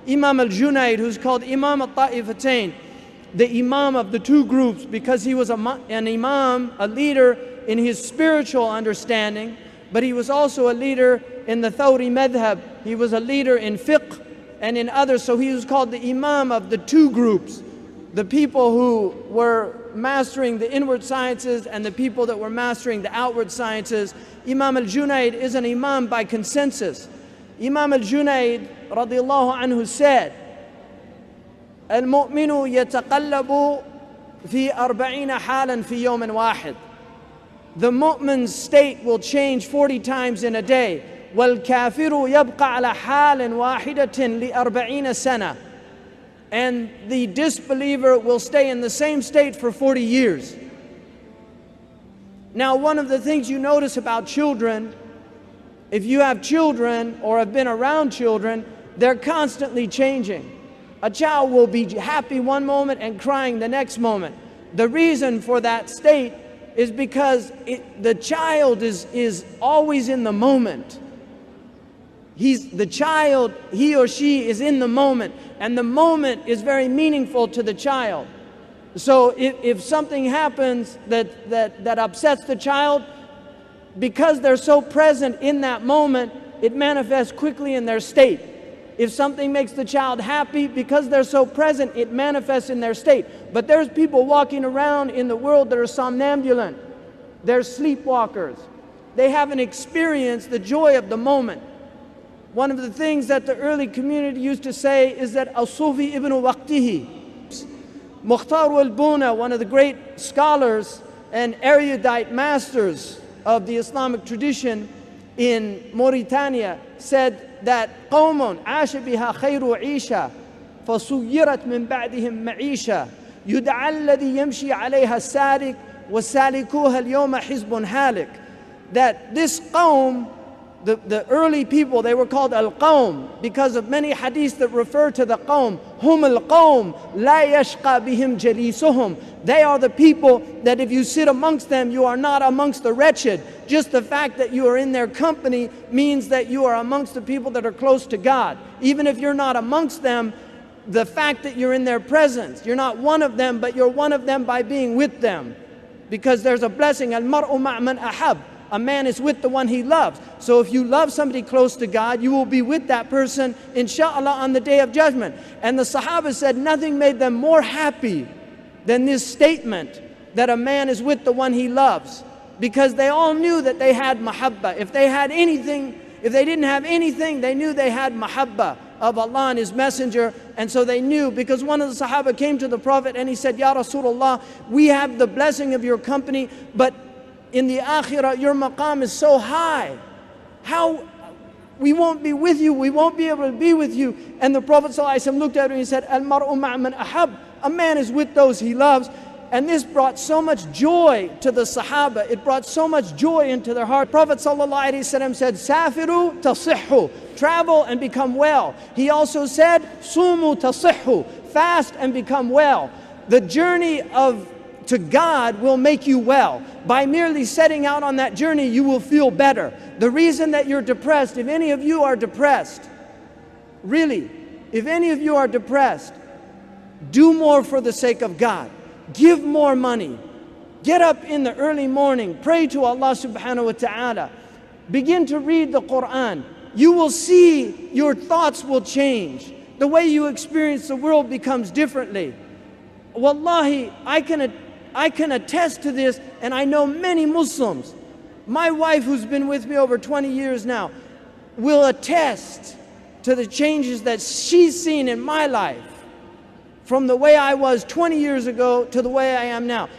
Imam al-Junayd, who's called Imam al-Ta'ifatain, the Imam of the two groups, because he was an Imam, a leader in his spiritual understanding, but he was also a leader in the Thawri madhab. He was a leader in fiqh and in others, so he was called the Imam of the two groups, the people who were mastering the inward sciences and the people that were mastering the outward sciences. Imam al-Junayd is an Imam by consensus. Imam al-Junayd radiallahu anhu said, "Al-mu'minu yataqallabu fi 40 halan fi yawmin wahid." The mu'min's state will change 40 times in a day. وَالْكَافِرُ يَبْقَى عَلَى حَالٍ وَاحِدَةٍ لِأَرْبَعِينَ سَنَةٍ. And the disbeliever will stay in the same state for 40 years. Now, one of the things you notice about children, if you have children or have been around children, they're constantly changing. A child will be happy one moment and crying the next moment. The reason for that state is because the child is always in the moment. The child, he or she is in the moment, and the moment is very meaningful to the child. So if something happens that upsets the child, because they're so present in that moment, it manifests quickly in their state. If something makes the child happy, because they're so present, it manifests in their state. But there's people walking around in the world that are somnambulant. They're sleepwalkers. They haven't experienced the joy of the moment. One of the things that the early community used to say is that Al-Sufi ibn waqtihi. Mukhtar al-Buna, one of the great scholars and erudite masters of the Islamic tradition in Mauritania, said that قوم عاش بها خير عيشة فصيرت من بعدهم معيشة يدعى الذي يمشي عليها السالك وسالكوها اليوم حزب هالك. That this qawm, the early people, they were called al-qawm because of many hadiths that refer to the qawm. Hum al-qawm la yashqa bihim jalisuhum. They are the people that if you sit amongst them, you are not amongst the wretched. Just the fact that you are in their company means that you are amongst the people that are close to God. Even if you're not amongst them, the fact that you're in their presence, you're not one of them, but you're one of them by being with them. Because there's a blessing, al-mar'u ma'man ahab. A man is with the one he loves. So if you love somebody close to God, you will be with that person, inshallah, on the day of judgment. And the Sahaba said nothing made them more happy than this statement that a man is with the one he loves. Because they all knew that they had mahabba. If they had anything, if they didn't have anything, they knew they had mahabba of Allah and His Messenger. And so they knew, because one of the Sahaba came to the Prophet and he said, Ya Rasulullah, we have the blessing of your company, but in the akhirah, your maqam is so high. How we won't be with you, we won't be able to be with you. And the Prophet ﷺ looked at him and he said, Al-mar'u ma'man ahab. A man is with those he loves. And this brought so much joy to the Sahaba. It brought so much joy into their heart. Prophet ﷺ said, Safiru tasihhu. Travel and become well. He also said, Sumu tasihhu. Fast and become well. The journey to God will make you well. By merely setting out on that journey, you will feel better. The reason that you're depressed, if any of you are depressed, really, if any of you are depressed, do more for the sake of God. Give more money. Get up in the early morning. Pray to Allah subhanahu wa ta'ala. Begin to read the Quran. You will see your thoughts will change. The way you experience the world becomes differently. Wallahi, I can attest to this, and I know many Muslims. My wife, who's been with me over 20 years now, will attest to the changes that she's seen in my life, from the way I was 20 years ago to the way I am now.